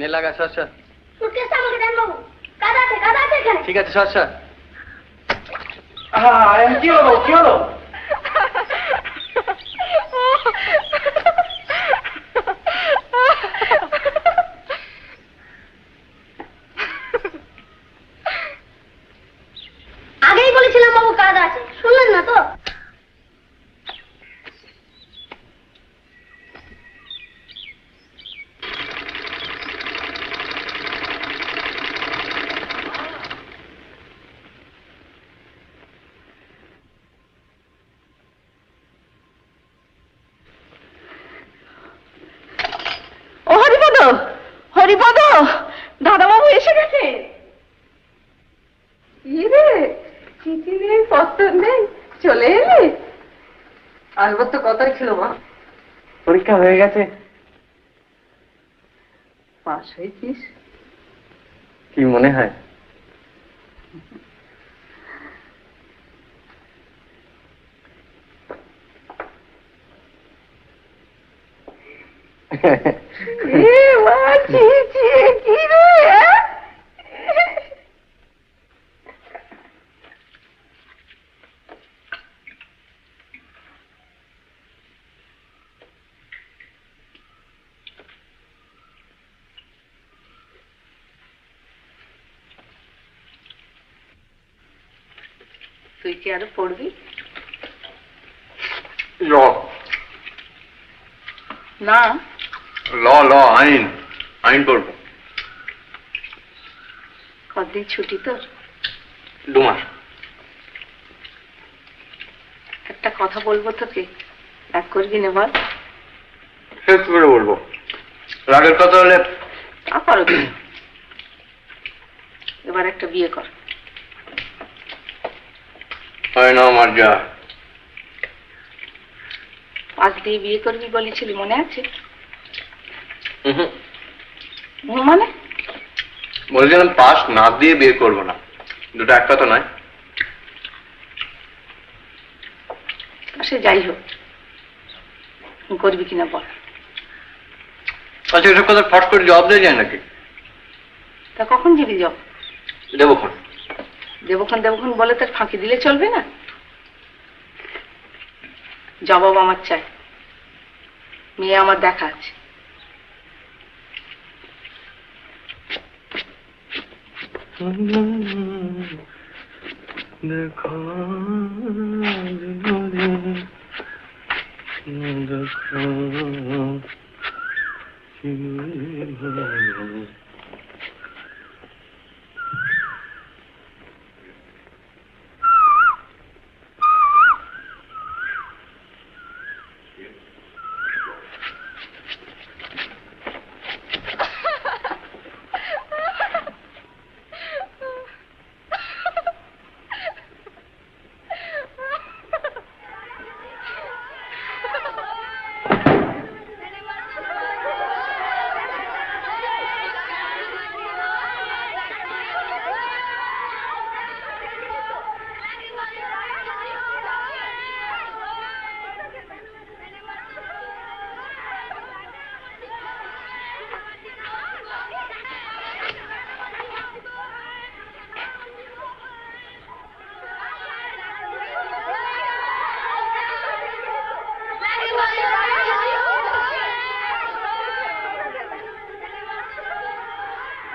নে লাগা, সর সর। সুটকেসটা আমাকে দেন বাবু। কাদা আছে এখানে। ঠিক আছে, সর সর। কি হলো, কি হলো? আগেই বলেছিলাম বাবু কাদা আছে, শুনলেন না তো? ও হরিপদ, হরিপদ, দাদাবাবু এসে গেছে। রে চিঠি নেই, পত্র নেই, চলে এলি? আসবার তো কথাই ছিল মা। পরীক্ষা হয়ে গেছে। পাস হয়েছিস? কি মনে হয়? কি রে? তুই কি আরো পড়বি? ল না, ল ল আইন, আইন পড়বো। কতদিন ছুটি তোর? 2 মাস। একটা কথা বলবো তোকে, রাগ করবি না বল? শেষ করে বলবো, রাগের কথা হলে। তা করো তুমি। এবার একটা বিয়ে কর। হয় না আমার যা। পাশ দিয়ে বিয়ে করবি বলেছিলি, মনে আছে? মানে বলছিলাম পাস না দিয়ে বিয়ে করবো না, দুটো এক কথা নয়। সে যাই হোক, করবি কিনা বল। আচ্ছা, এসব কথা ফট করে জবাব দিয়ে যায় নাকি? তা কখন যাবি জব? দেবক্ষণ। দেবক্ষণ বলে তার ফাঁকি দিলে চলবে না। জবাব আমার চাই, মেয়ে আমার দেখা আছে। দেখো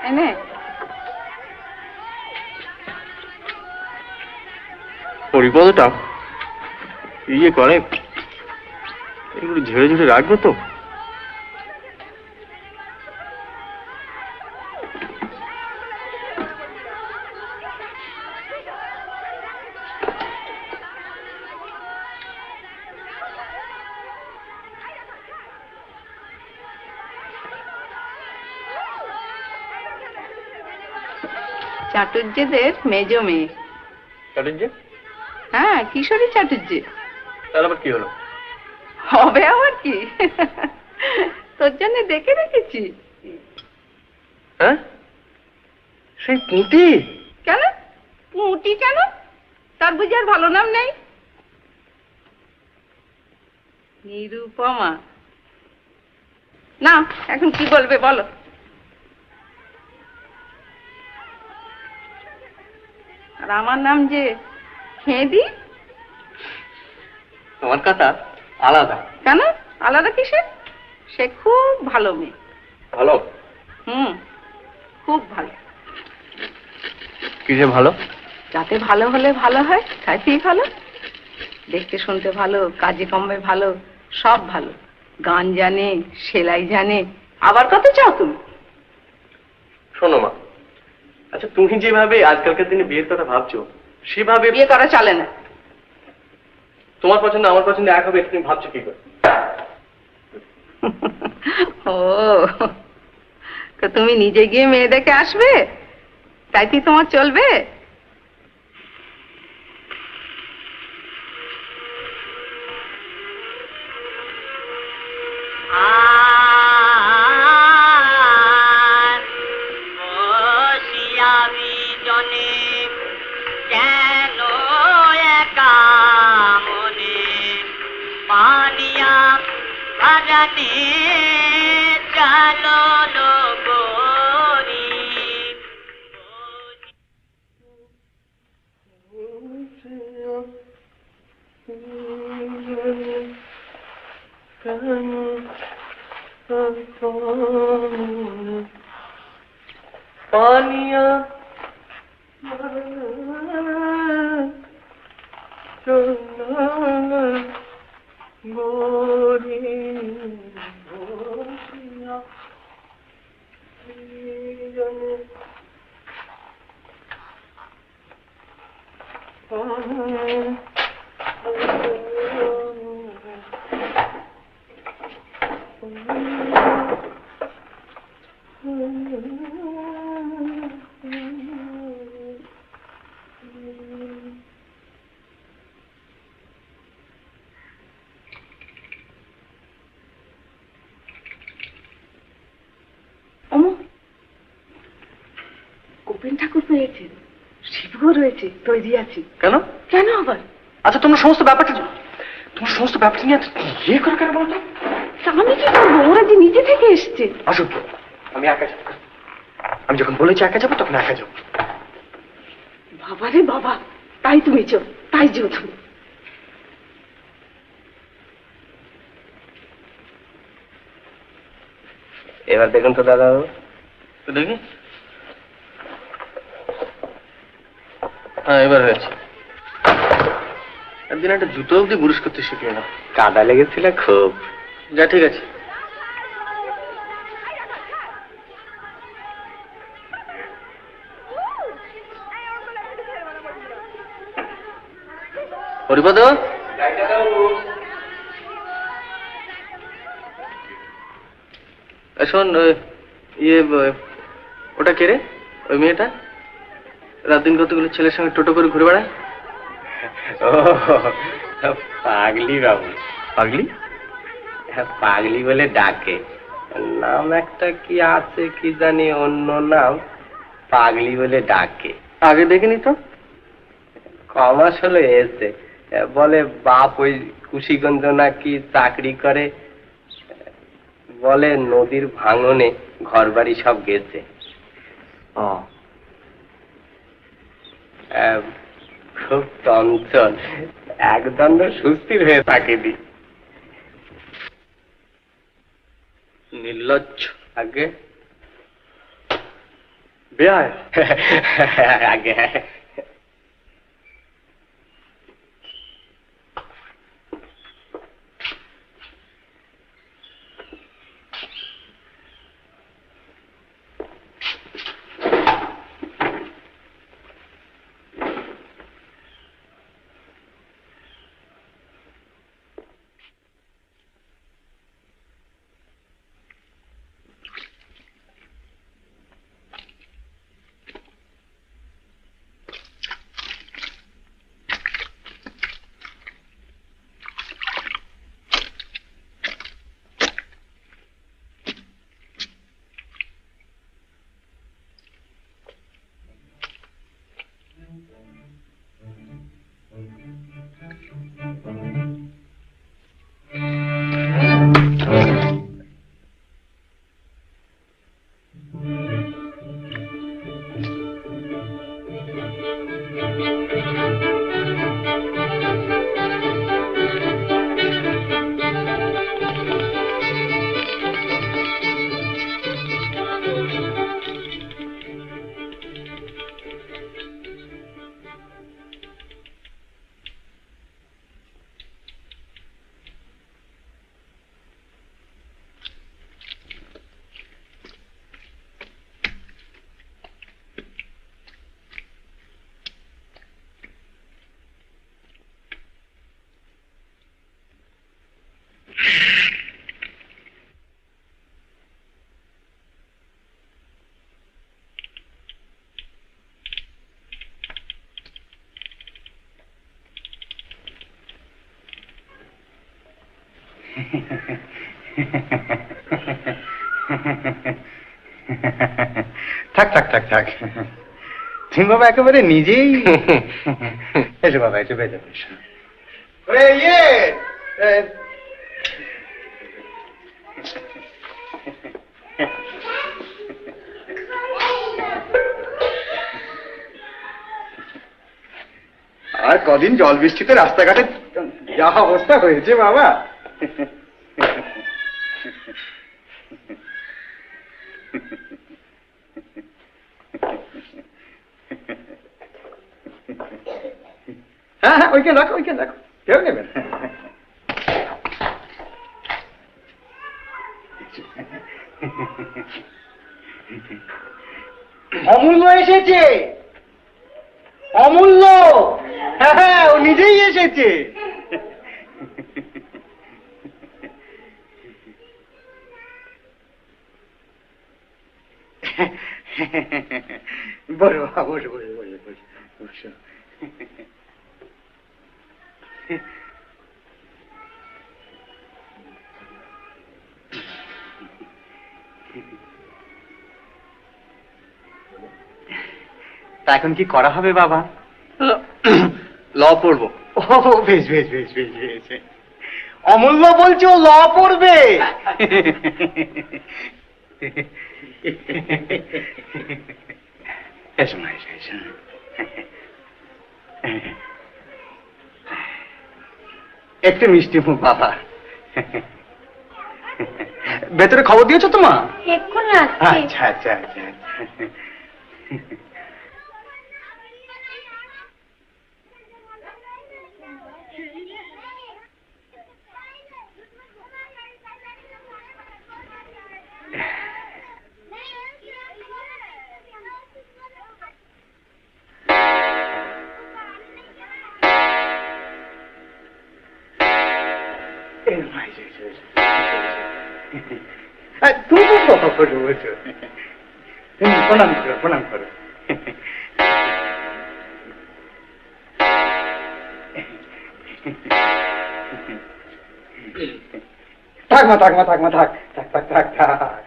এনে হরিপদটা ইয়ে করে, এগুলো ঝেড়ে ঝেড়ে রাখবো তো। চাটুর্যেদের মেজ মেয়ে। চাটুর্য? হ্যাঁ, কিশোরী চাটুর্য। তাহলে আবার কি হলো? হবে আবার কি, তোর জন্য দেখে রেখেছি। হ্যাঁ, সেই পুঁটি? কেন পুঁটি? কেন, তার বুঝি আর ভালো নাম নেই? নিরুপমা। না, এখন কি বলবে বলো? আর আমার নাম যে খেদি। তোমার কথা আলাদা। কেন আলাদা কিসে? সে খুব ভালো মেয়ে। ভালো? খুব ভালো। কিসে ভালো? যাতে ভালো হলে ভালো হয় তাইতেই ভালো। দেখতে শুনতে ভালো, কাজে কর্মে ভালো, সব ভালো। গান জানে, সেলাই জানে, আবার কত চাও তুমি? শোনো মা, আচ্ছা তুমি যেভাবে আজকালকার দিনে বিয়ের কথা ভাবছো সেভাবে বিয়ে করা চলে না। তোমার পছন্দ আমার পছন্দ এক হবে, তুমি ভাবছো কি করে? ও তো তুমি নিজে গিয়ে মেয়ে দেখে আসবে, তাইতেই তোমার চলবে? पानिया গোপেন ঠাকুর পেয়েছেন, শিবও রয়েছে, তৈরি আছে। কেন? কেন আবার? আচ্ছা তোমার সমস্ত ব্যাপারটা নিয়ে ইয়ে করে কেন বলতো? আমি কি করবো? ওরা যে নিজে থেকে এসছে। আসুন, আমি একা যাবো। আমি যখন বলেছি একা যাবো তখন একা যাবো। বাবা রে বাবা, তাই তুমি চো, তাই যেও তুমি। এবার দেখুন তো দাদা, দেখি। হ্যাঁ এবার হয়েছে। একদিন একটা জুতো অব্দি বুরুশ করতে শিখিয়ে না। কাদা লেগেছিল খুব। যা ঠিক আছে। হরিপদ, শোন, ইয়ে ওটা কে রে? ওই মেয়েটা রাত দিন কতগুলো ছেলের সঙ্গে টোটো করে ঘুরে বেড়ায়? ও পাগলি বাবু। পাগলি? পাগলি বলে ডাকে, নাম একটা কি আছে কি জানি, অন্য নাম, পাগলি বলে ডাকে। আগে দেখিনি তো। কমাস হলো এসে, বলে বাপ ওই কুশিগঞ্জ নাকি চাকরি করে, বলে নদীর ভাঙনে ঘর বাড়ি সব গেছে। খুব চঞ্চল, একদণ্ড সুস্থির হয়ে থাকেনি। নির্লজ্জ। আগে বেয়ায়। আগে থাক থাক থাক থাক, তুমি বাবা একেবারে নিজেই। এসো বাবা, এসো বেজে এসো। আর কদিন জল বৃষ্টিতে রাস্তাঘাটে যা অবস্থা হয়েছে বাবা। হ্যাঁ হ্যাঁ, ওইখানে রাখো, ওইখানে রাখো, কেউ নেবেন। অমূল্য এসেছে, অমূল্য। হ্যাঁ হ্যাঁ, ও নিজেই এসেছে। বসো বাবা, বসো বসো বসো বসো বসো। তা এখন কি করা হবে বাবা? ল পড়বো। ও বেশ বেশ বেশ বেশ বেশ। অমূল্য বলছে ও ল পড়বে। এসো না, এসো এসো। একটু মিষ্টি মুখ বাবা। ভেতরে খবর দিয়েছো তো মা? এক্ষুনি আসছি। আচ্ছা আচ্ছা আচ্ছা আচ্ছা। তুমি প্রণাম করো, প্রণাম করো। থাক মা, থাক মা, থাক মা, থাক থাক থাক থাক থাক।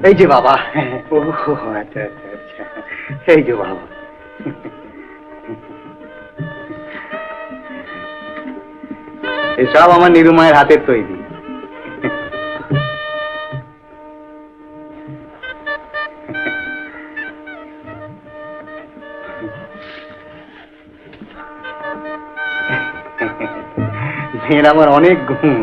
এই যে বাবা। ও আচ্ছা আচ্ছা আচ্ছা, এই যে বাবা। এসব আমার নিরুমায়ের হাতের তৈরি। মেয়ের আমার অনেক গুণ।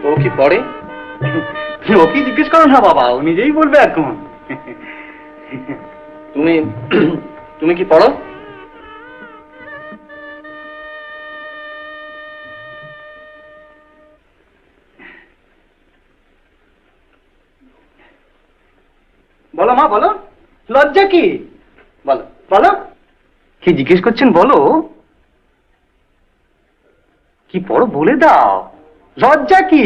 ও কি পড়ে? ওকে জিজ্ঞেস করো না বাবা, ও নিজেই বলবে এখন। তুমি তুমি কি পড়ো? বলো মা, বলো। লজ্জা কি? বলো বলো, কি জিজ্ঞেস করছেন বলো। কি পড়ো বলে দাও, লজ্জা কি?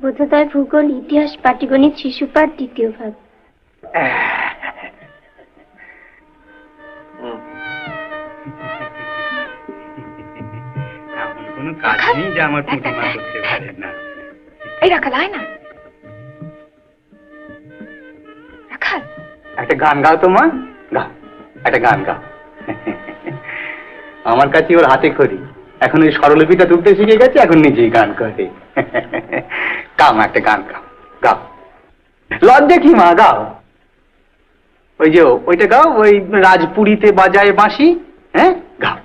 বোধোদয়, ভূগোল, ইতিহাস, পাটিগণিত, শিশুপাঠ, দ্বিতীয় ভাগ। এমন কোনো কাজ নেই যা আমার প্রতিমা করতে পারে না। এই রাখাল, আয় না রাখাল। একটা গান গাও তো মা, গাও একটা গান গাও। আমার কাছে ওর হাতে খড়ি, এখন ওই স্বরলিপিটা তুলতে শিখে গেছে, এখন নিজেই গান করে। গাও মা, একটা গান গাও, গাও। লজ্জা কি মা, গাও। ওই যে ওইটা গাও, ওই রাজপুরীতে বাজায় বাঁশি। হ্যাঁ, গাও।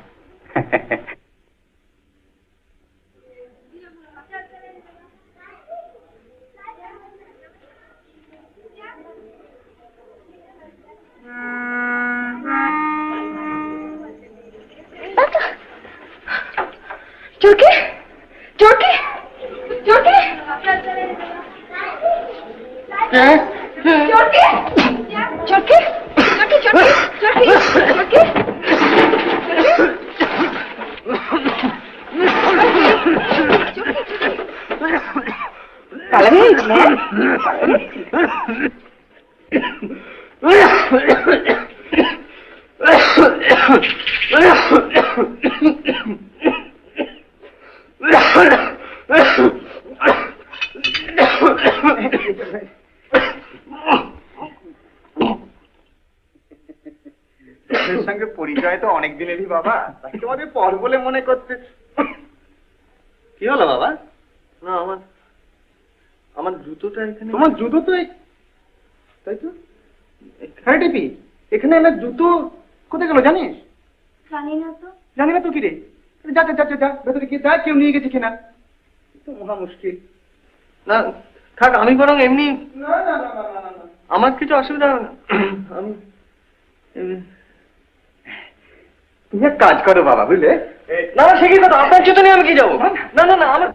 চোরকে চোরকে চোরকে চোরকে চোরকে পালাবি সঙ্গে পরিচয় তো অনেক দিনেরই বাবা, তাকে তোমাদের পর বলে মনে করতে। কি হলো বাবা? না আমার জুতোটা এখানে। তোমার জুতো তো তাই তো। হ্যাঁ টিপি, এখানে আমার জুতো কোথায় গেল জানিস? জানি না তো। জানি না তো কি রে? যা যা যা যা ভেতরে গিয়ে দেখ কেউ নিয়ে গেছে কিনা। তো মহা মুশকিল। না থাক, আমি বরং এমনি। না না না না না না, আমার কিছু অসুবিধা হবে না। আমি তুমি এক কাজ করো বাবা, বুঝলে? না না, সে কি কথা, আপনার জুতো নিয়ে আমি কি যাবো? না না না, আমার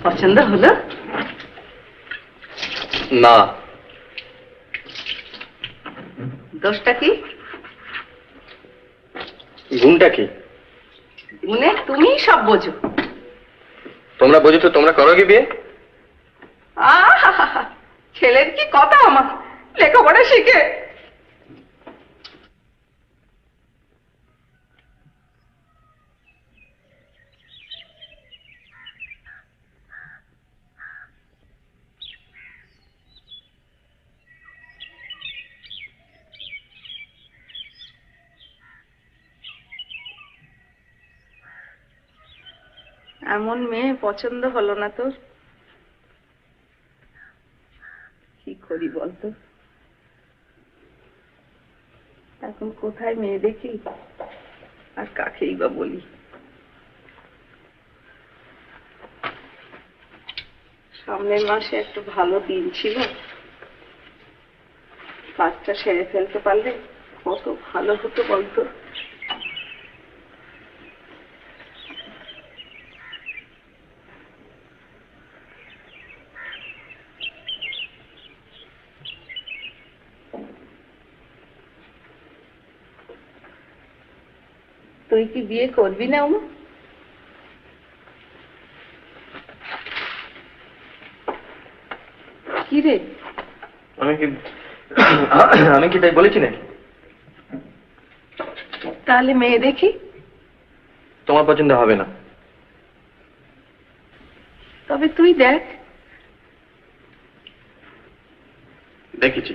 পছন্দ হলো না। দোষটা কি? গুণটা কি? গুণে তুমি সব বোঝো। তোমরা বোঝো তো তোমরা করো কি বিয়ে? আহা, ছেলের কি কথা, আমার লেখাপড়া শিখে। এমন মেয়ে পছন্দ হলো না তোর? কি করি বলতো, এখন কোথায় মেয়ে দেখি আর কাকেই বা বলি। সামনের মাসে একটা ভালো দিন ছিল, কাজটা সেরে ফেলতে পারলে কত ভালো হতো বলতো। তুই কি বিয়ে করবি না ওমা? কি রে? আমি কি আমি কি তাই বলেছি নাকি? তাহলে মেয়ে দেখি। তোমার পছন্দ হবে না। তবে তুই দেখ। দেখেছি।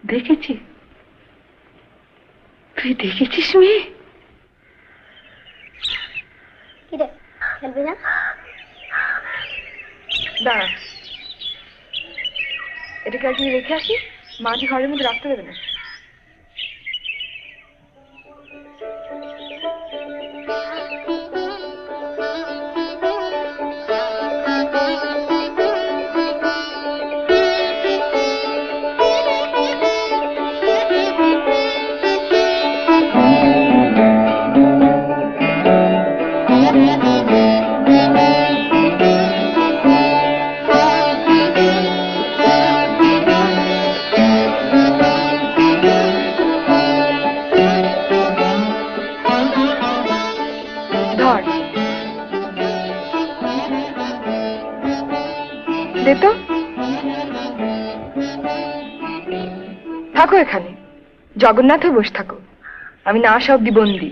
দেখেছি? তুই দেখেছিস মেয়ে? কি রে, খেলবি না? দাঁড়া, এটাকে আজকে রেখে আসি, মাঝে ঘরের মধ্যে রাখতে দেবে না। থাকো এখানে, জগন্নাথে বসে থাকো, আমি না আসা অব্দি বন্দি।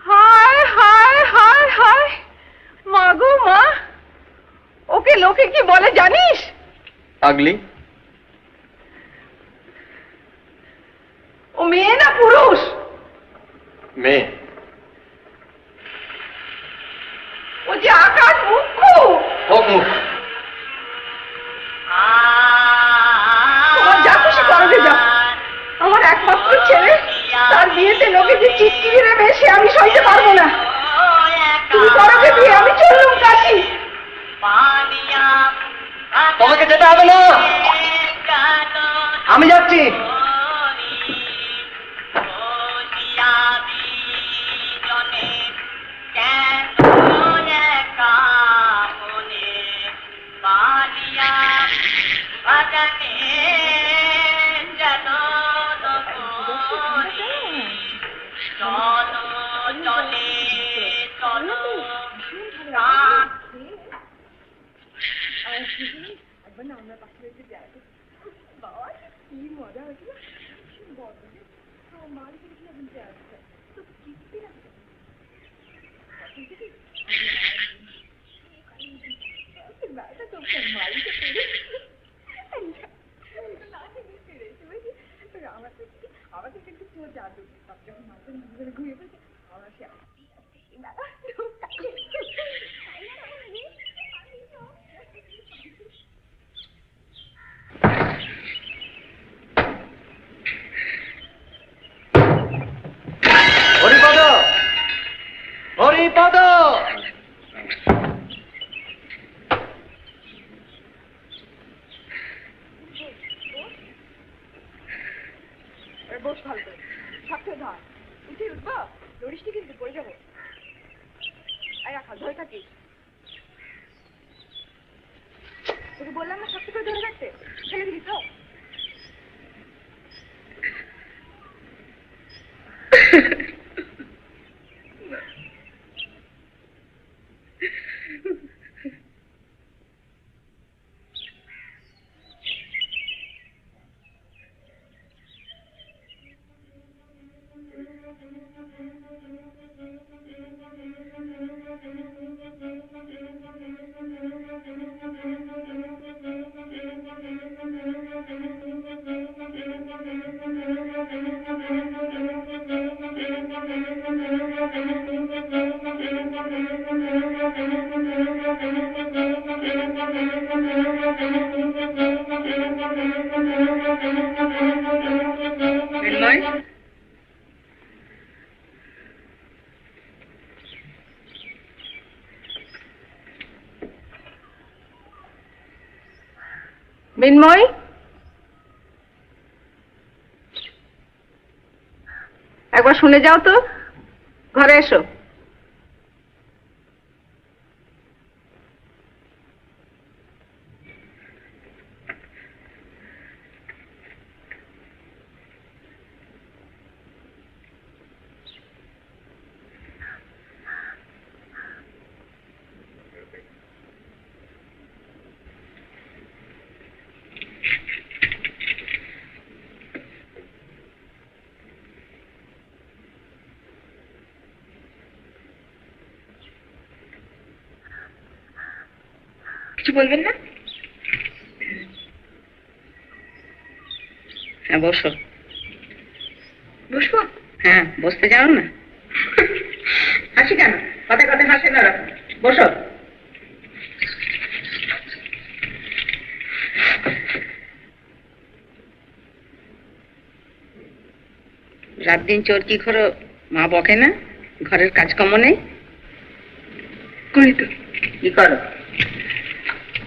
হায় হায় হায় হায়, মা গো মা, ওকে লোকে কি বলে জানিস? পাগলি। ও মেয়ে না পুরুষ? মেয়ে। ও যে আকাশ মুখ্য। হোক মুখ। তোমার যা খুশি করো গে যাও, আমার একমাত্র ছেলে, তার বিয়েতে লোকে যে চিৎকিরি নেবে সে আমি সইতে পারবো না। তুমি করো গে বিয়ে, আমি চললুম কাশি। তোমাকে যেতে হবে না, আমি যাচ্ছি। মিন্ময়, একবার শুনে যাও তো, ঘরে এসো। কিছু বলবেন না? হ্যাঁ বসো। বসবো? হ্যাঁ, বসতে জানো না? হাসি কেন? কথা কথা হাসে না রাখো। বসো। রাত দিন চোরকি করো, মা বকে না? ঘরের কাজকর্ম নেই? করি তো। কি করো?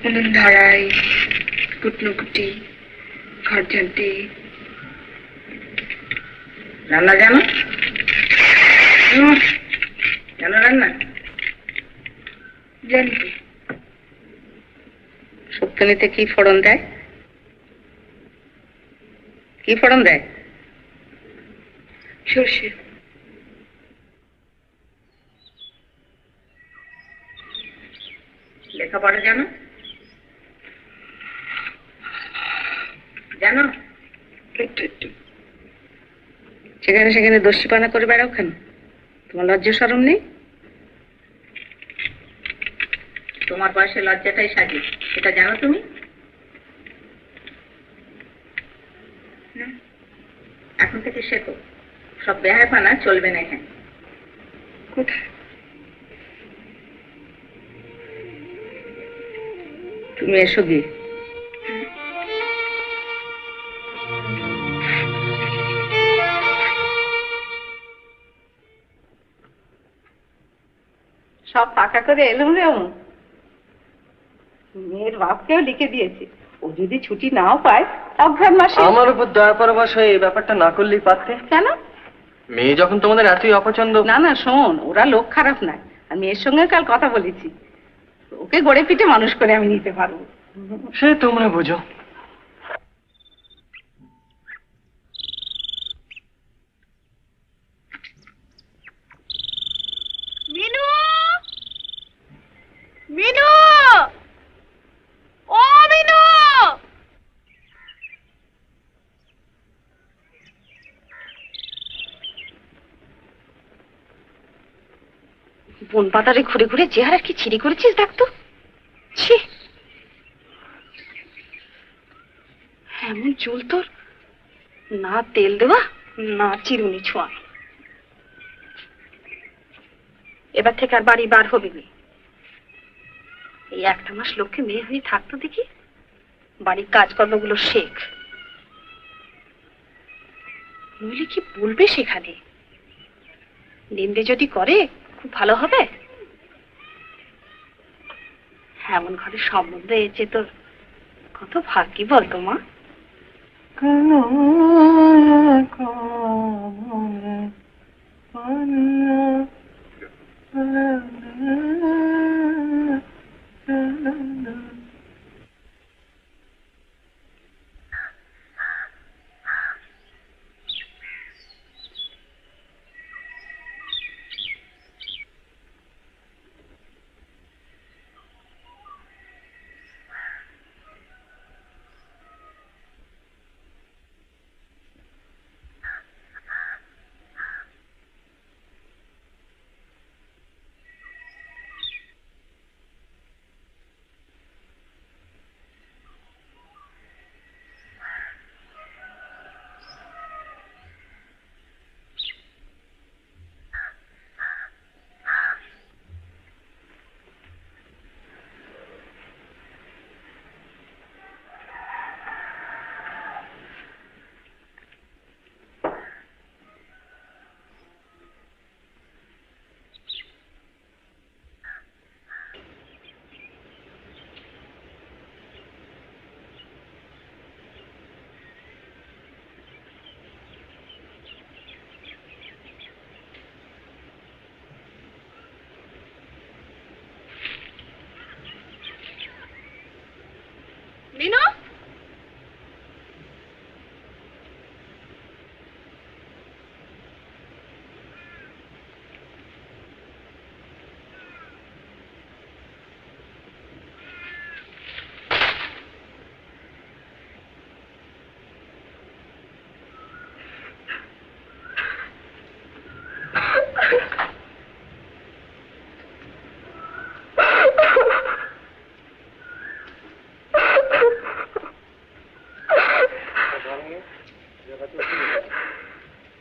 উনুন ধরাই, কুটনো কুটি, ঘর ঝাঁটি। রান্না জানো? জানো রান্না? জানি তো। শুক্তনিতে কি ফোড়ন দেয়? কি ফোড়ন দেয়? সর্ষে। লেখাপড়া জানো? জানো? একটু একটু। সেখানে সেখানে দস্যিপানা করে বেড়াও কেন? তোমার লজ্জা শরম নেই? তোমার বয়সে লজ্জাটাই সাজি, এটা জানো তুমি? এখন থেকে শেখো, সব বেহায়পানা চলবে না এখানে। কোথায়? তুমি এসো গিয়ে। সব পাকা করে এলুম রে। মেয়ের বাপকেও লিখে দিয়েছে, ও যদি ছুটি নাও পায় অঘ্রাণ মাসে। আমার উপর দয়া পরবাস হয়ে এই ব্যাপারটা না করলেই পারতে। কেন? মেয়ে যখন তোমাদের এতই অপছন্দ। না না শোন, ওরা লোক খারাপ না। আমি মেয়ের সঙ্গে কাল কথা বলেছি, ওকে গড়ে পিঠে মানুষ করে আমি নিতে পারবো। সে তোমরা বুঝো। মিনু, মিনু, ও মিনু। বন পাতারে ঘুরে ঘুরে চেহারা কি ছিঁড়ি করেছিস দেখ তো। ছি, এমন চুল তোর, না তেল দেওয়া না চিরুনি ছোঁয়া। এবার থেকে আর বাড়ি বার হবি না। এই একটা মাস লক্ষ্যে মেয়ে হয়ে থাকতো দেখি, বাড়ির কাজকর্মগুলো শেখ, নইলে কি বলবে সেখানে। নিন্দে যদি করে খুব ভালো হবে। এমন ঘরে সম্বন্ধ এসেছে তোর, কত ভাগ্যি বলতো মা।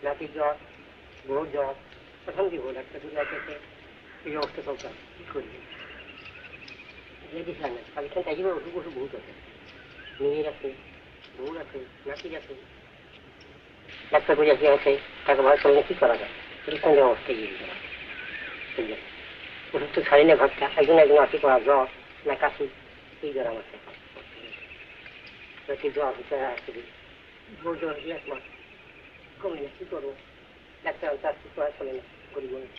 নাতির জ্বর, বউর জ্বর, প্রথম জীবন একটা দুর্গা থেকে এই অবস্থা চলতাম, কি করবি? লেডিস রান্না, পাকিস্তান চাইবে ওষুধ ওষুধ বহুত আছে, মেয়ের আছে, বউর আছে, নাতির আছে, ডাক্তার করে আছে, টাকা ভাড়া চললে কি করা যায়? পাকিস্তান যে অবস্থা গিয়ে দিতে পারে, ওষুধ তো ছাড়ি না ঘরটা, একজন একজন আসি করা জ্বর না কাশি, এই জ্বর আমার জ্বর হচ্ছে আসছে, বউ জ্বর এক মাস কমে না, কি করবো? ডাক্তার তার কি করা চলে না, গরিব মানুষ।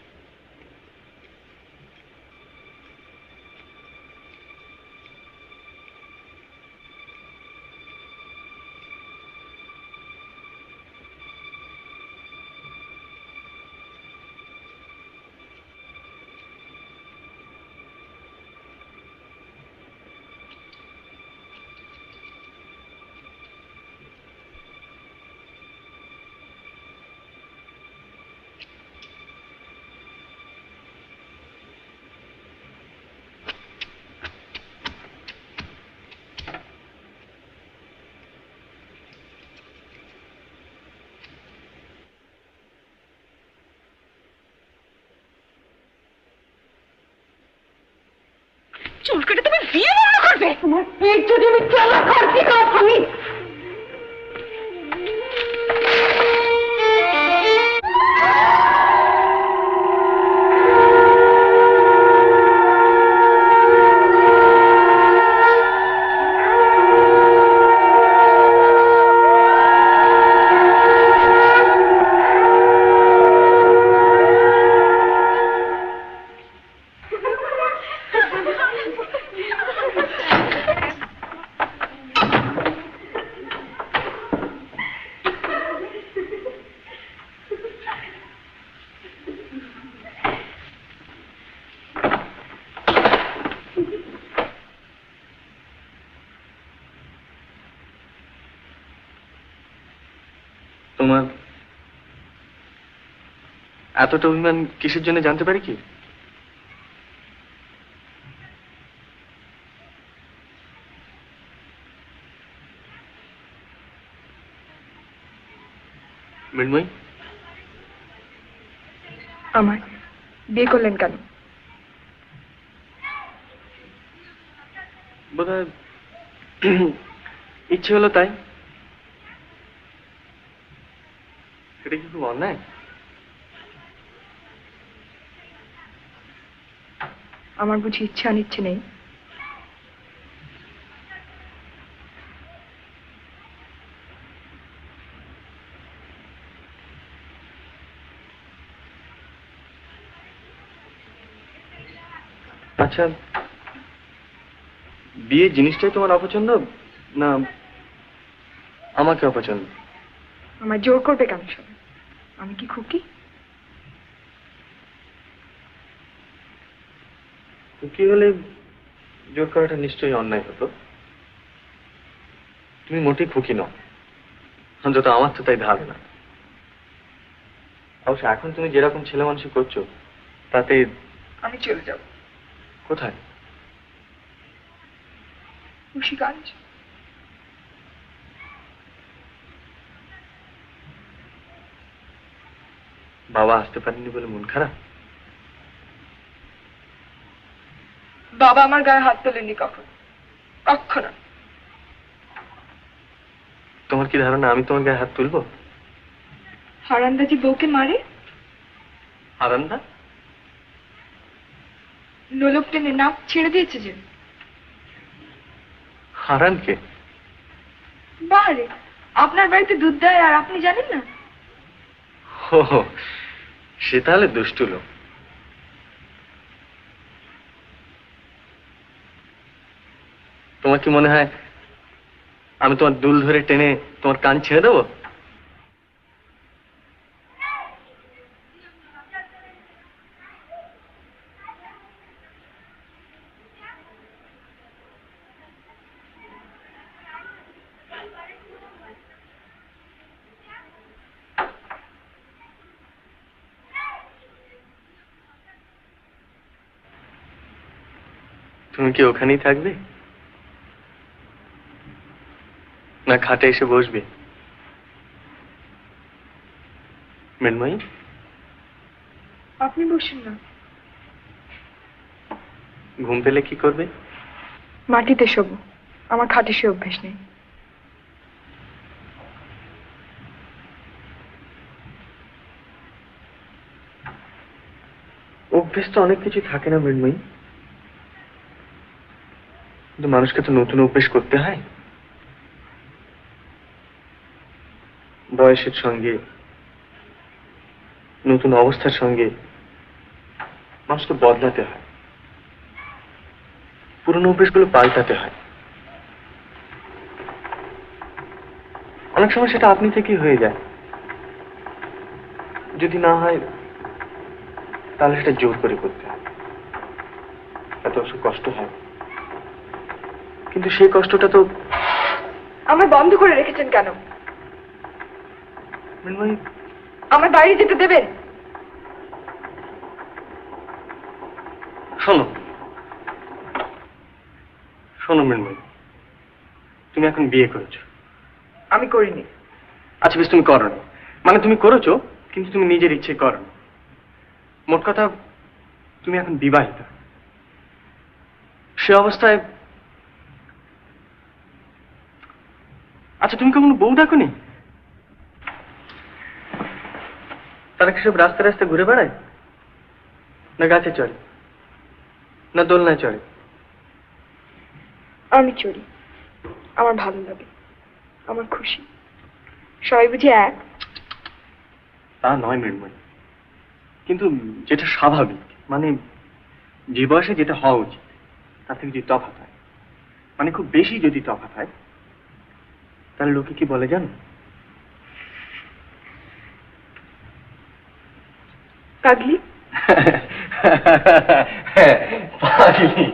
চুল কেটে তুমি বিয়ে বন্ধ করবে? তোমার পেট যদি আমি চলা করতে আমি তোমার এতটা অভিমান কিসের জন্য জানতে পারি কি? মৃন্ময়ী, আমার বিয়ে করলেন কেন? বোধহয় ইচ্ছে হলো তাই। এটা কি খুব অন্যায়? আমার বুঝি ইচ্ছে অনিচ্ছে নেই? আচ্ছা, বিয়ে জিনিসটাই তোমার অপছন্দ না আমাকে অপছন্দ? আমার জোর করবে কেন সব? আমি কি খুকি? খুকি হলে জোর করাটা নিশ্চয়ই অন্যায় হতো। তুমি মোটেই খুকি নও, অন্তত আমার তো তাই ধারণা। অবশ্য এখন তুমি যেরকম ছেলে মানুষ করছো তাতে আমি চলে যাব। কোথায়? মুন্সিগঞ্জ। বাবা আসতে পারেনি বলে মন খারাপ? বাবা আমার গায়ে হাত তোলেননি কখন, কখনো। তোমার কি ধারণা আমি তোমার গায়ে হাত তুলবো? হারান্দাজি বউকে মারে? হারান্দা? লোলক টেনে নাক ছেড়ে দিয়েছে যে। হারানকে? বারে আপনার বাড়িতে দুধ দেয় আর আপনি জানেন না? ও, সে তাহলে দুষ্টু লোক। তোমার কি মনে হয় আমি তোমার দুল ধরে টেনে তোমার কান ছেড়ে দেবো? তুমি কি ওখানেই থাকবে না খাটে এসে বসবে? মৃন্ময়ী, আপনি বসুন না। ঘুম পেলে কি করবে? মাটিতে শোবো, আমার খাটে সে অভ্যেস নেই। অভ্যেস তো অনেক কিছু থাকে না মৃন্ময়ী, কিন্তু মানুষকে তো নতুন অভ্যেস করতে হয়। বয়সের সঙ্গে, নতুন অবস্থার সঙ্গে মানুষকে বদলাতে হয়, পুরনো অভ্যেসগুলো পাল্টাতে হয়। অনেক সময় সেটা আপনি থেকেই হয়ে যায়, যদি না হয় তাহলে সেটা জোর করে করতে হয়, এত অবশ্য কষ্ট হয়, কিন্তু সেই কষ্টটা তো। আমার বন্ধ করে রেখেছেন কেন? মৃন্ময়ী, আমার বাইরে যেতে দেবেন? শোনো শোনো মৃন্ময়ী, তুমি এখন বিয়ে করেছো। আমি করিনি। আচ্ছা বেশ, তুমি করো, মানে তুমি করেছো কিন্তু তুমি নিজের ইচ্ছে করো। মোট কথা তুমি এখন বিবাহিত। সে অবস্থায় আচ্ছা তুমি কখনো বউ ডাকোনি? তারা কি সব রাস্তায় রাস্তায় ঘুরে বেড়ায়, না গাছে চড়ে, না দোলনায় চড়ে? আমি চড়ি, আমার ভালো লাগে, আমার খুশি। সবাই বুঝি এক? তা নয় মৃন্ময়ী, কিন্তু যেটা স্বাভাবিক, মানে যে বয়সে যেটা হওয়া উচিত তার থেকে যদি তফাৎ হয়, মানে খুব বেশি যদি তফাৎ হয়, তাহলে লোকে কি বলে জানো? পাগলি। পাগলি।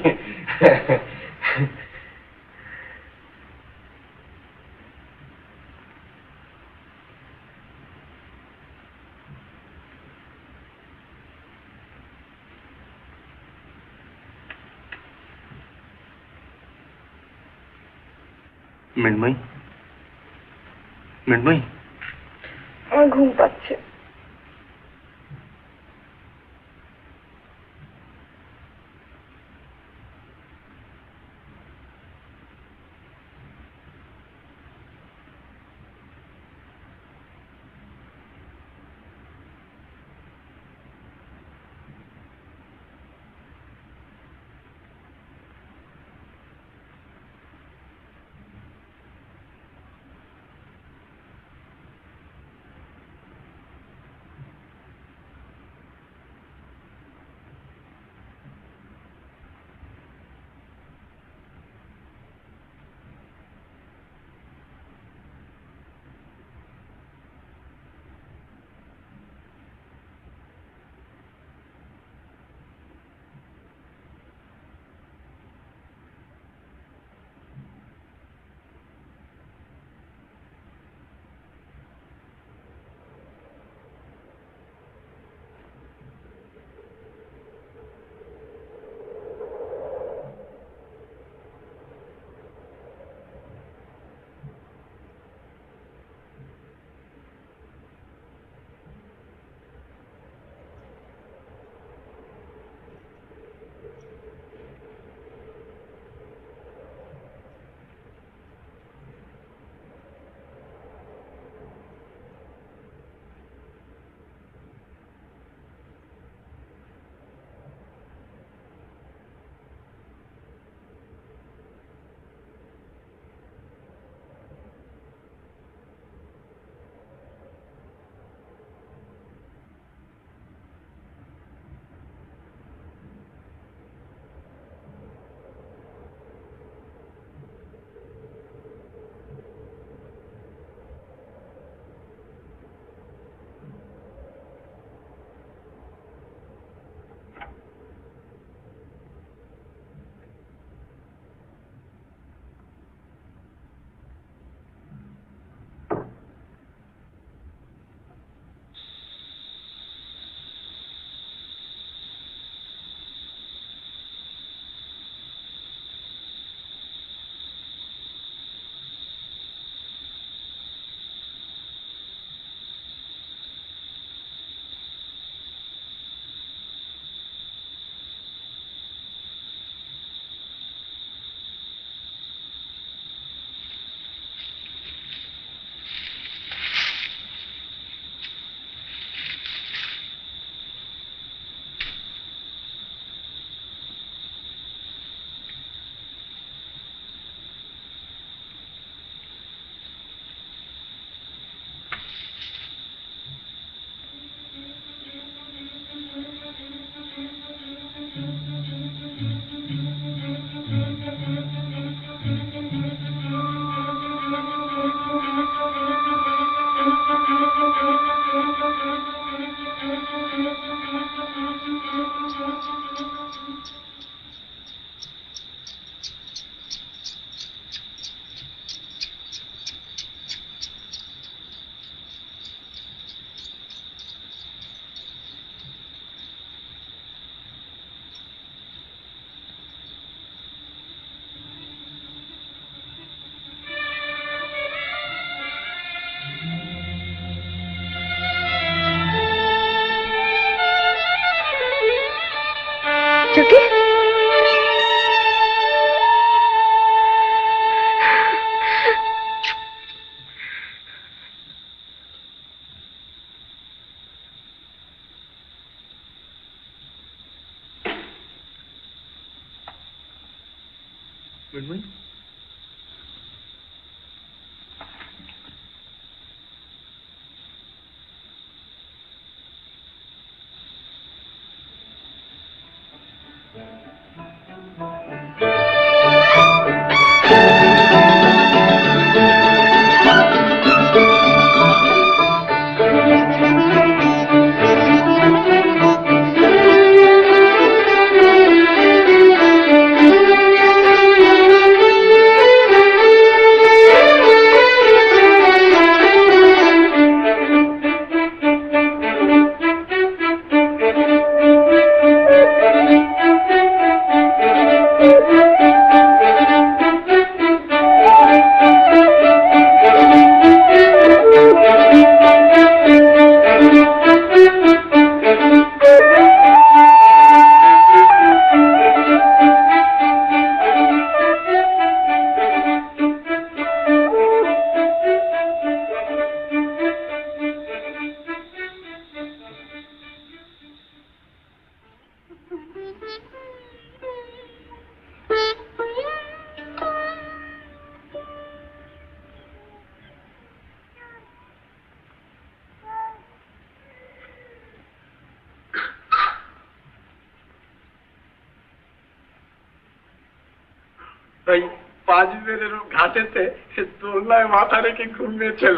মৃন্ময়ী, মৃন্ময়ী, আমার ঘুম পাচ্ছে। চকি মৃন্ময়ী, ওই 5 বেলের ঘাটেতে দোলনায় মাথা রেখে ঘুমিয়েছিল।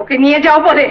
ওকে নিয়ে যাও বলে।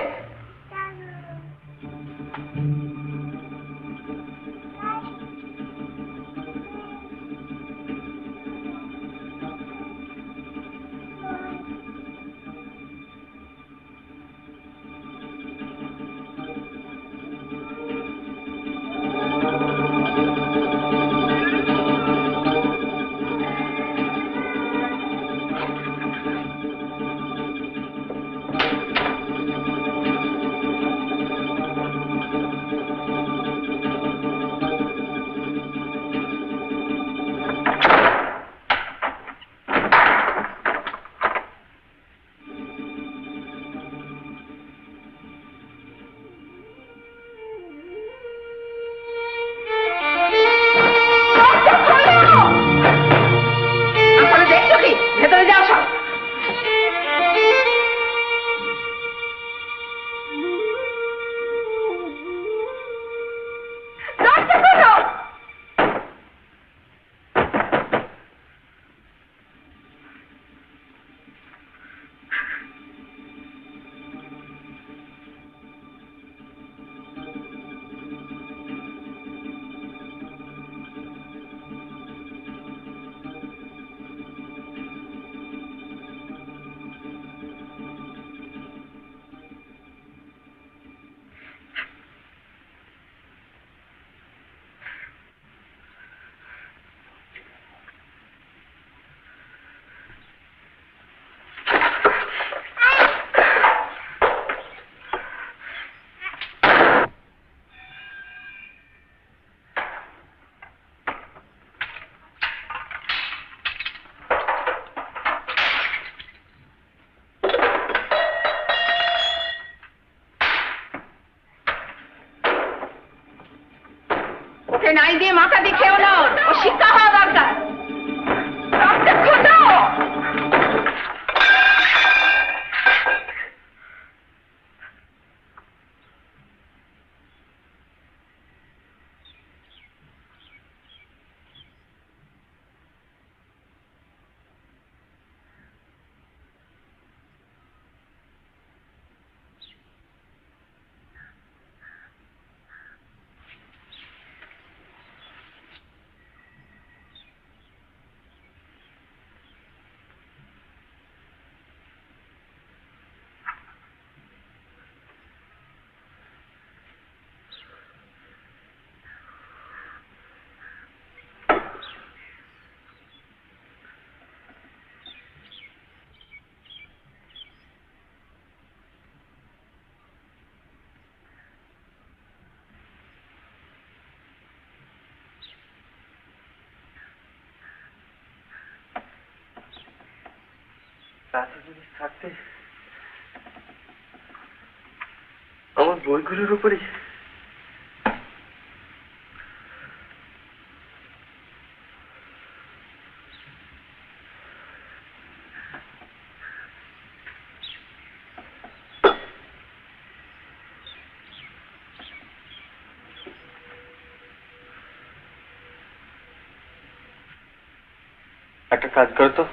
ওকে নাই দিয়ে মাথা দিয়ে খেও না, ও শিক্ষা হওয়া দরকার। এত জিনিস থাকতে আমার বইগুলোর উপরে একটা কাজ করো তো,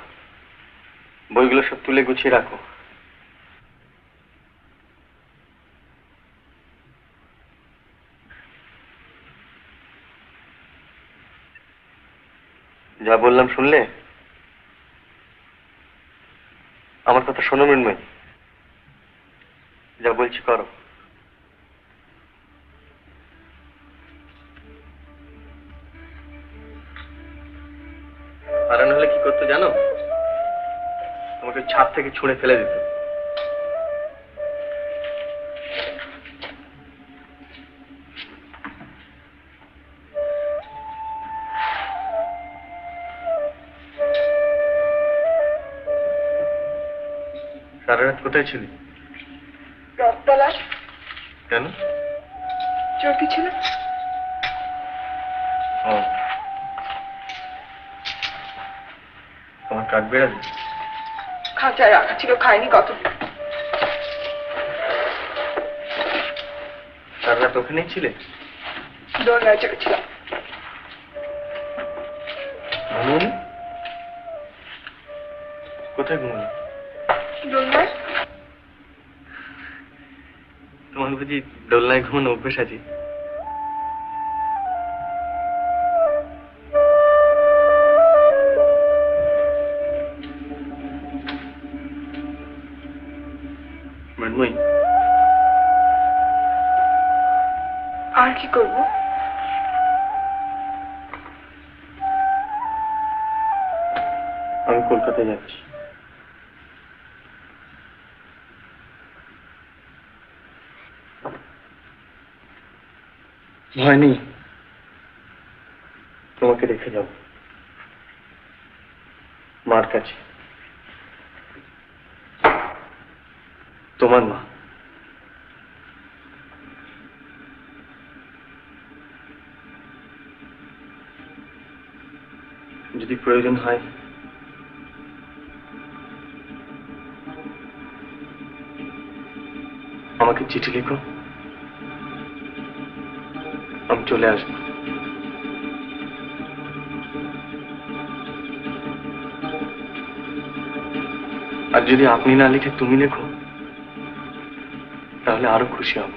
বইগুলো সব তুলে গুছিয়ে রাখো। যা বললাম শুনলে? আমার কথা শোনো মৃন্ময়, যা বলছি করো। আর নাহলে কি করতে জানো? তোমাকে ছাদ থেকে ছুঁড়ে ফেলে দিত। সারা রাত কোথায় ছিলি? রথতলা। কেন? চৌকি ছিল। তোমার কাঠ বেড়াবে? খাঁচায় রাখা ছিল, খাইনি কত। সারা রাত ওখানেই ছিলে? দোলনায় চড়েছিলাম। ঘুমোনি? কোথায় ঘুমোনি? দোলনায়। তোমার বুঝি দোলনায় ঘুমানো অভ্যেস আছে? মৃন্ময়ী, আর কি করবো? আমি কলকাতায় যাচ্ছি। ভয় নেই, তোমাকে রেখে যাব মার কাছে। তোমার মা। যদি প্রয়োজন হয় আমাকে চিঠি লিখো, আমি চলে আসবো। আর যদি আপনি না লিখে তুমি লেখো তাহলে আরো খুশি হব।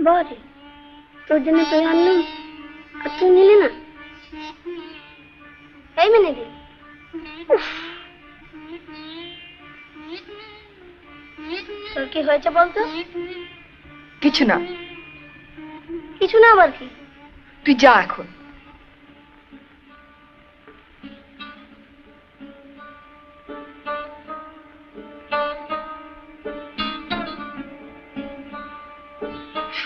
বাবারে, তোর জন্য তুই আনলাম আর তুই নিলি না। এই মেনে দি। তোর কি হয়েছে বলতো? কিছু না। কিছু না আবার কি? তুই যা এখন।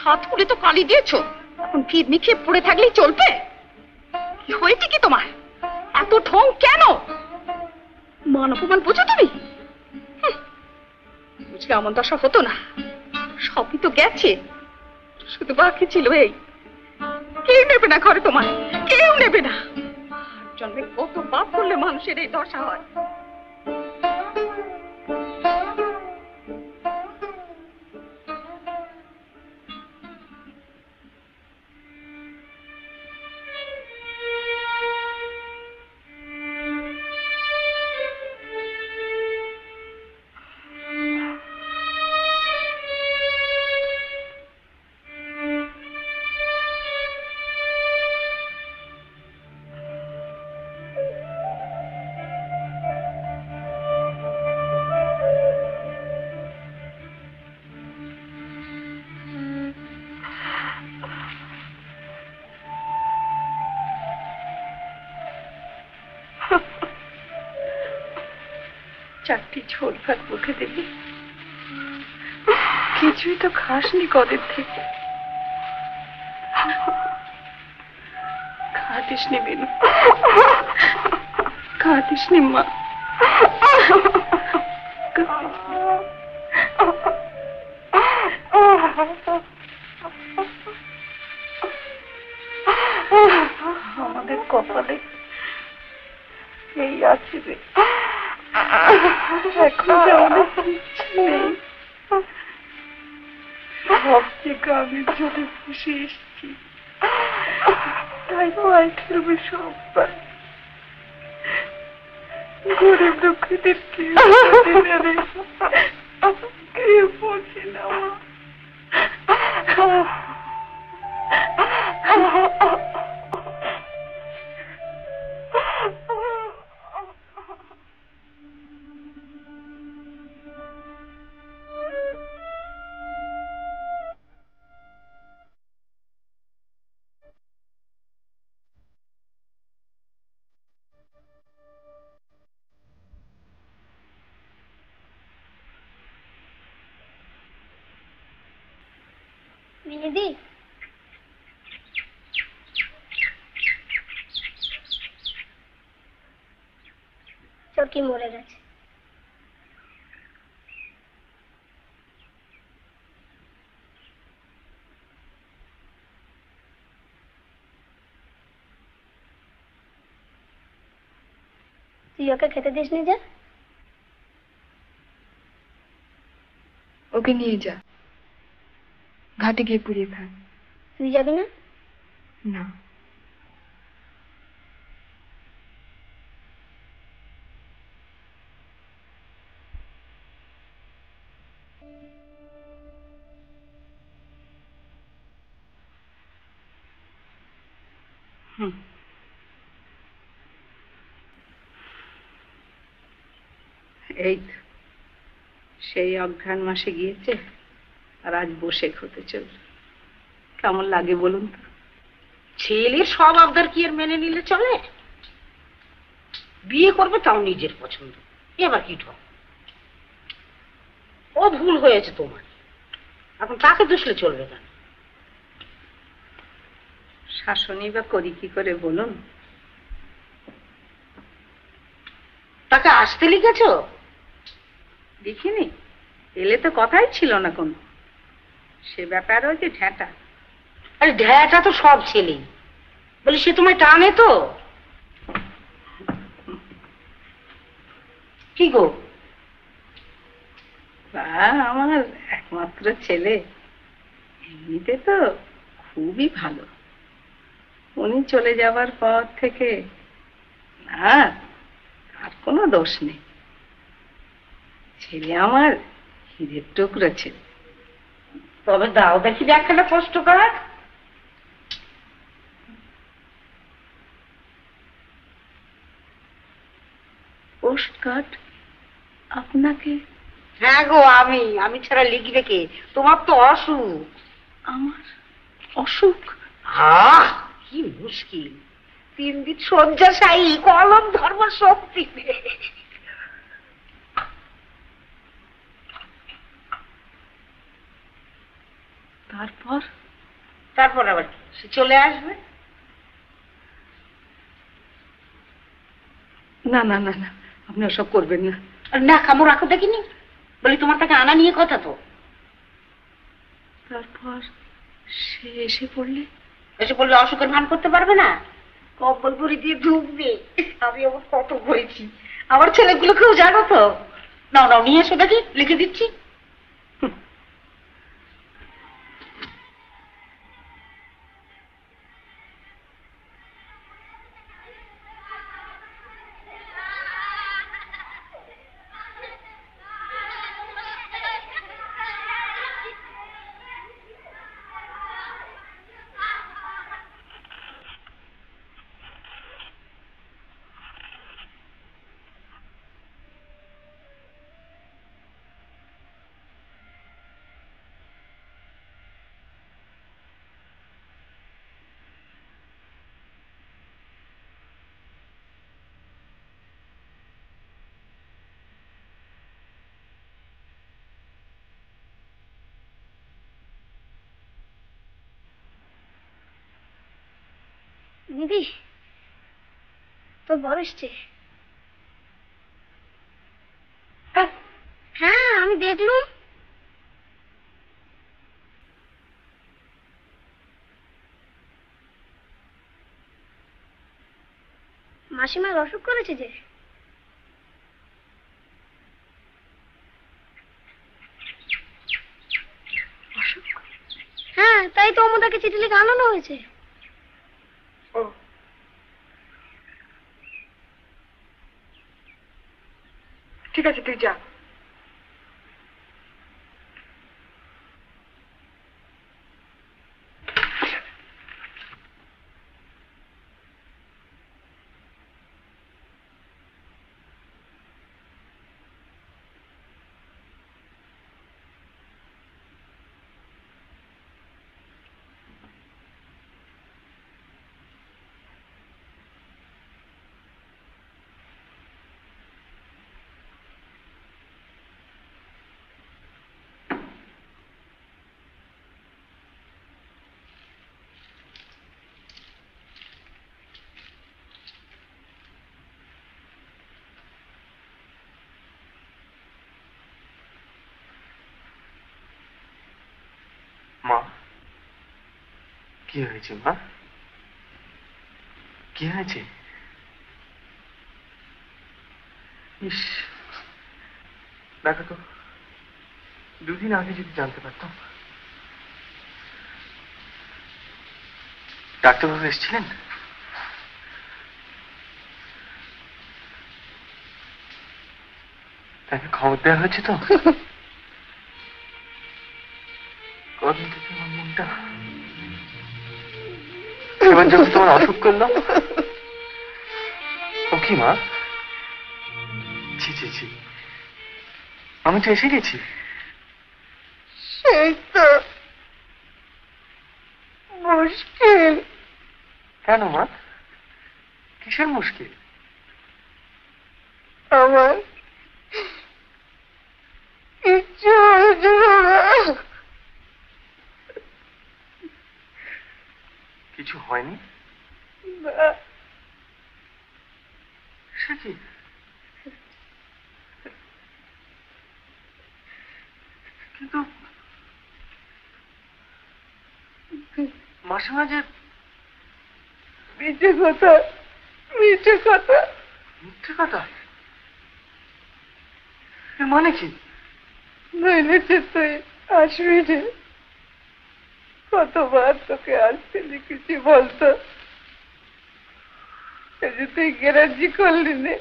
হাত পুড়ে তো কালি দিয়েছো, এখন কিডনি খেয়ে পড়ে থাকলেই চলবে? কি হয়েছে কি তোমার? এত ঢং কেন? মান অপমান বুঝো তুমি? বুঝলে এমন দশা হতো না। সবই তো গেছে, শুধু বাকি ছিল এই। কেউ নেবে না ঘরে তোমার, কেউ নেবে না। জন্মে কত পাপ করলে মানুষের এই দশা হয়। 4টি ঝোল ভাত মুখে দিবি, কিছুই তো খাসনি কদের থেকে। খাতিস নি বিনু, খাতিস নি মা। আমাদের কপালে এই আছে রে, এখন যে আমাদের কিচ্ছু নেই। সব যে গ্রামের জলে বসে এসছি, তাই পায়ে খেলবে সবাই। গরিব দুঃখীদের কেউ বোঝে না মা। মেহেদি, চরকি মরে গেছে। তুই ওকে খেতে দিস নি যে? ওকে নিয়ে যা, ঘাটে গিয়ে পুড়িয়ে খায়। তুই যাবি না? না। এই তো সেই অঘ্রাণ মাসে গিয়েছে, আর আজ বসে হতে চল। কেমন লাগে বলুন তো? ছেলের সব আবদার কি আর মেনে নিলে চলে? বিয়ে করবে তাও নিজের পছন্দ, এবার কি ঠক। ও ভুল হয়েছে তোমার, এখন তাকে দুষলে চলবে কেন? শাসনই বা করি কি করে বলুন? তাকে আসতে লিখেছ? দেখিনি, এলে তো কথাই ছিল না কোনো। সে ব্যাপার হয়েছে ঢ্যাঁটা। আরে ঢ্যাঁটা তো সব ছেলেই, বলি সে তোমায় টানে তো। কি গো? আমার একমাত্র ছেলে, এমনিতে তো খুবই ভালো। উনি চলে যাবার পর থেকে না আর কোনো দোষ নেই। ছেলে আমার হীরের টুকরো ছেলে। তবে দাও দেখি একখানা কষ্ট করার। পোস্ট কার্ড আপনাকে? হ্যাঁ গো, আমি ছাড়া লিখবে কে? তোমার তো অসুখ। আমার অসুখ? কি মুশকিল, 3 দিন শয্যাশায়ী, কলম ধর্ম শক্তি নেই। তারপর আবার কি, সে চলে আসবে? না না না না, আপনি ওসব করবেন না। না, খামো রাখো দেখিনি, বলি তোমার তাকে আনা নিয়ে কথা তো। তারপর সে এসে পড়লে অসুখের ভান করতে পারবে না, কম্বল ভরি দিয়ে ঢুকবে। আমি আবার কত করেছি, আমার ছেলেগুলোকেও জানো তো। নাও নাও নিয়ে এসো দেখি, লিখে দিচ্ছি। দিদি তোর বর এসছে। হ্যাঁ আমি দেখলুম। মাসিমার অসুখ করেছে যে। হ্যাঁ তাই তো আমাদেরকে চিঠি লিখে আনানো হয়েছে। ঠিক আছে তুই যা। মা কি হয়েছে? মা কি হয়েছে? ইস দেখো তো, দুদিন আগে যদি জানতে পারতাম। ডাক্তারবাবু এসেছিলেন? তাকে খবর দেওয়া হয়েছে তো? কদিন থেকে আমার মনটা এবার যখন তোমার অসুখ করলো। ও কি মা? ছি ছি ছি, আমি তো এসে গেছি। সেই তো মুশকিল। কেন মা, কিসের মুশকিল? আমার ইচ্ছে হয়েছিল না। কিছু হয়নি? না। সে কি? কিন্তু মাসে মাঝে মিথ্যে কথা, মিথ্যে কথা। মিথ্যে কথা? এর মানে কি? নইলে যে তুই আসবি রে। কতবার তোকে আসতে লিখেছি বলতো, যে তুই গ্যারাজি করলি নে।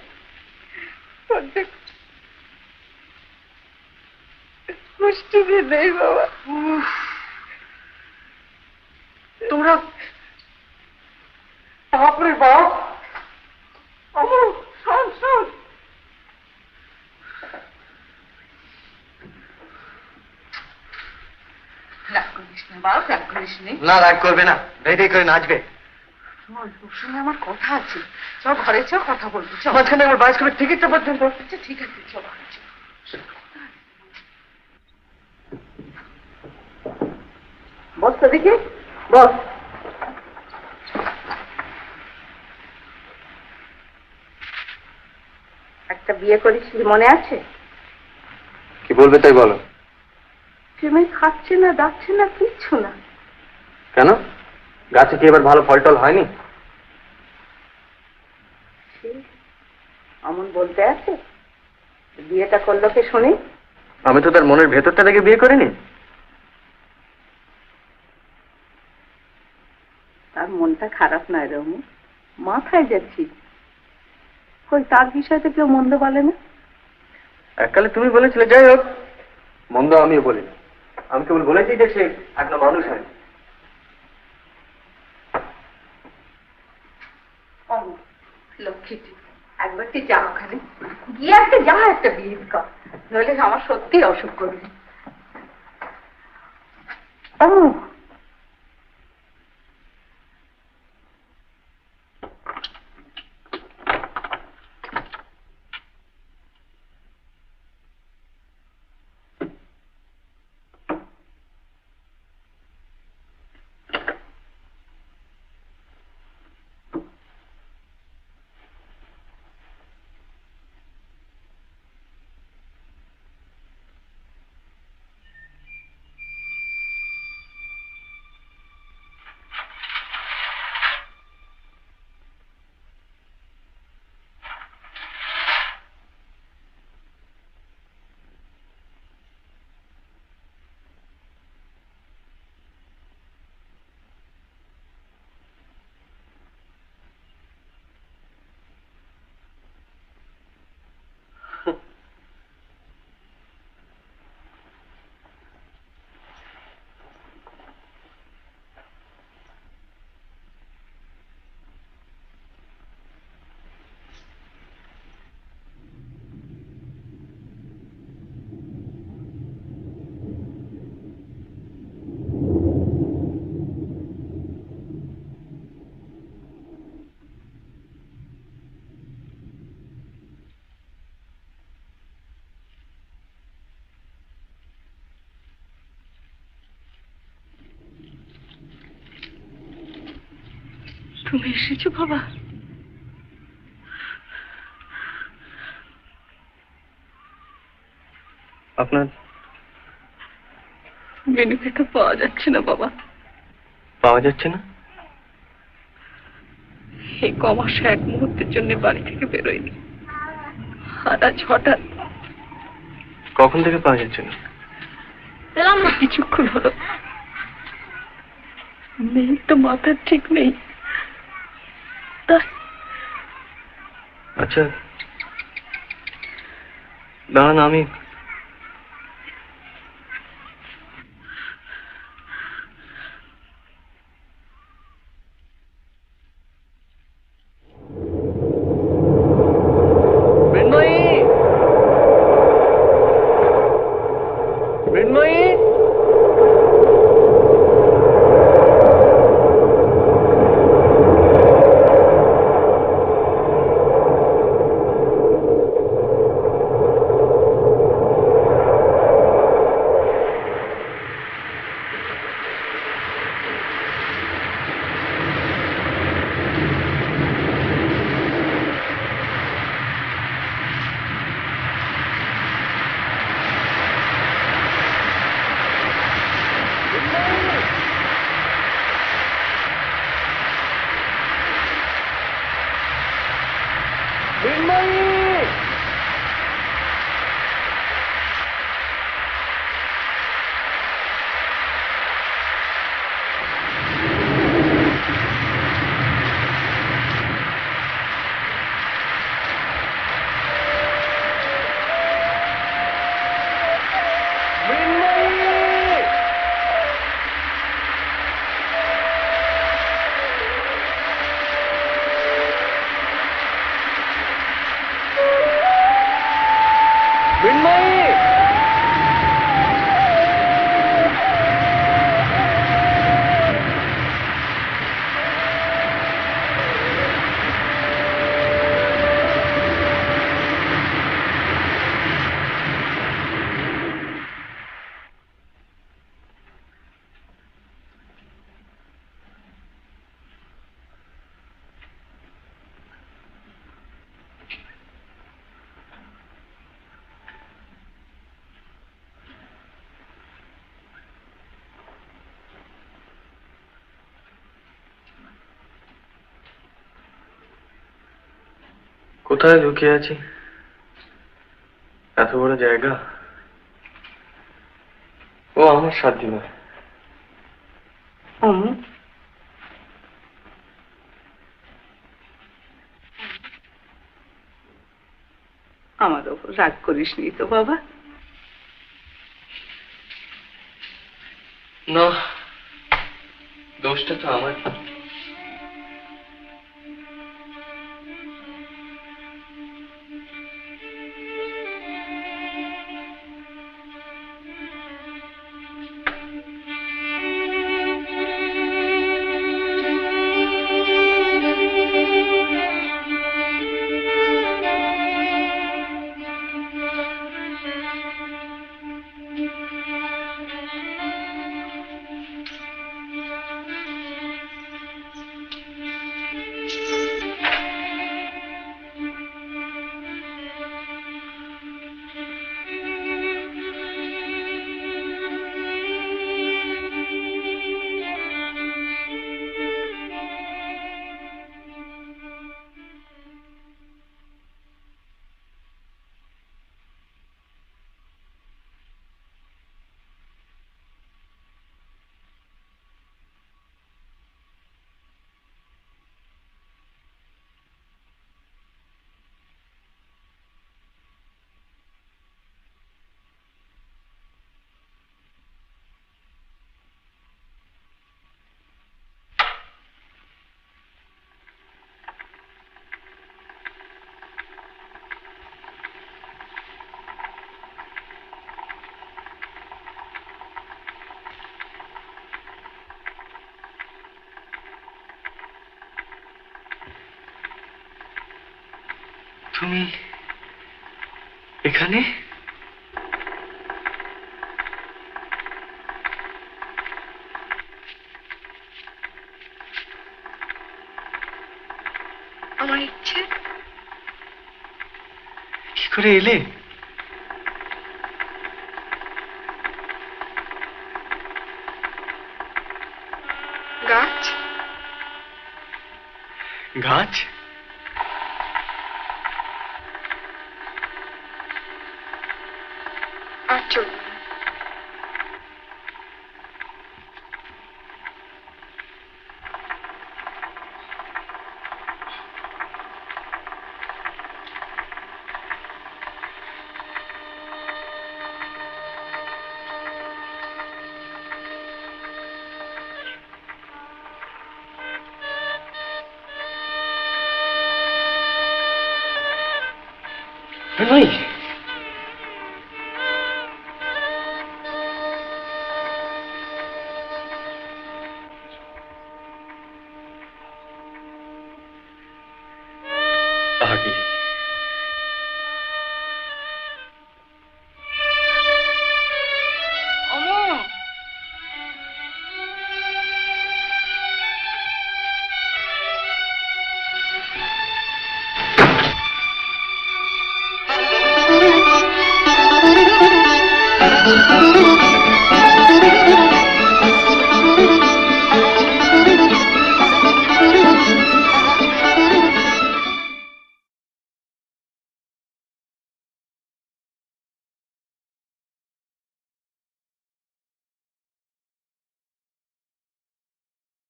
কষ্ট নেই বাবা। তোমরা বাপরে বাপ। শোন শোন, রাগ করিস না বাবা, রাগ করিস নি। না রাগ করবে না, ভেবে করে নাচবে। তোর সঙ্গে আমার কথা আছে, চল ঘরে চ, কথা বলবি। চল মাঝখানে আমার বায়োস্কোপের টিকিটটা পর্যন্ত। আচ্ছা ঠিক আছে, চল ঘরে চ। বস তো দেখি, বস। একটা বিয়ে করেছিলি মনে আছে? কি বলবে তাই বলো। প্রেমে খাচ্ছে না, ডাকছে না, কিচ্ছু না। কেন, গাছে কি এবার ভালো ফল টল হয়নি? অমন বলতে আছে, বিয়েটা করলো কে শুনি? আমি তো তার মনের ভেতরটা দেখে বিয়ে করিনি। তার মনটা খারাপ নয় রমু, মাথায় যাচ্ছি। কই তার বিষয়টা কেউ মন্দ বলে না? এককালে তুমি বলেছিলে, যাই হোক মন্দ আমিও বলি না। আমি কেবল বলেছি যে সে একটা মানুষ হয়। লক্ষ্মীটি একবার তুই যা ওখানে গিয়ে একটা বিয়ে কর, নইলে আমার সত্যি অসুখ করবে। তুমি এসেছো বাবা? আপনার বেনুকে তো পাওয়া যাচ্ছে না বাবা। পাওয়া যাচ্ছে না? এই কমাসে এক মুহূর্তের জন্য বাড়ি থেকে বেরোয়নি, আর আজ হঠাৎ। কখন থেকে পাওয়া যাচ্ছে না? কিছুক্ষণ হলো। মেয়ের তো মাথার ঠিক নেই। আচ্ছা দাঁড়ান, আমি কোথায় লুকিয়ে আছি? এত বড় জায়গা। ও আমার সাধ্য নয়। আমার ওপর রাগ করিসনি তো বাবা? না, দোষটা তো আমার। তুমি এখানে? আমার ইচ্ছে। কি করে এলে? গাছ গাছ? আর চলবে না। ভাই আগে Thank you.